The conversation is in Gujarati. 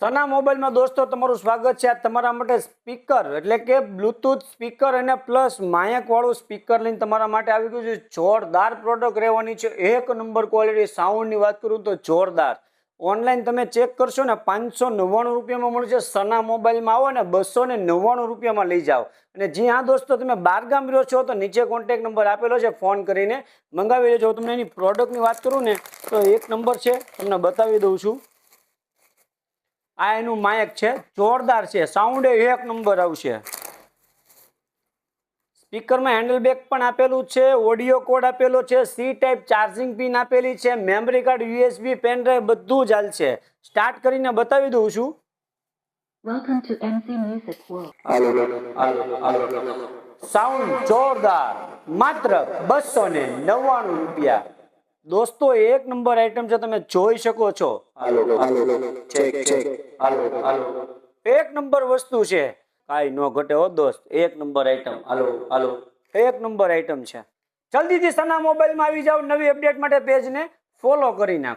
સના મોબાઈલમાં દોસ્તો તમારું સ્વાગત છે। આ તમારા માટે સ્પીકર એટલે કે બ્લૂટૂથ સ્પીકર અને પ્લસ માયક વાળું સ્પીકર લઈને તમારા માટે આવી ગયું છે। જોરદાર પ્રોડક્ટ રહેવાની છે, એક નંબર ક્વોલિટી। સાઉન્ડની વાત કરું તો જોરદાર। ઓનલાઈન તમે ચેક કરશો ને 599 રૂપિયામાં મળશે। સના મોબાઈલમાં આવો ને 299 રૂપિયામાં લઈ જાઓ। અને જી હા દોસ્તો, તમે બહારગામ રહ્યો છો તો નીચે કોન્ટેક્ટ નંબર આપેલો છે, ફોન કરીને મંગાવી લેજો। તમને એની પ્રોડક્ટની વાત કરું ને તો એક નંબર છે, તમને બતાવી દઉં છું। આ એનું માયક છે, જોરદાર છે, સાઉન્ડ એક નંબર આવશે। સ્પીકરમાં હેન્ડલ બેગ પણ આપેલું છે, ઓડિયો કોડ આપેલો છે, સી ટાઈપ ચાર્જિંગ પિન આપેલી છે, memory card, USB, pen drive બધું જ હાલશે। સ્ટાર્ટ કરીને બતાવી દઉં છું। Welcome to MC Music World. Sound જોરદાર, માત્ર 299 રૂપિયા। દોસ્તો એક નંબર આઈટમ છે, તમે જોઈ શકો છો। એક નંબર વસ્તુ છે, કાંઈ નો ઘટે હો દોસ્ત, એક નંબર આઈટમ। હાલો એક નંબર આઈટમ છે। જલ્દીથી સના મોબાઈલમાં આવી જાઓ। નવી અપડેટ માટે પેજને ફોલો કરી નાખો।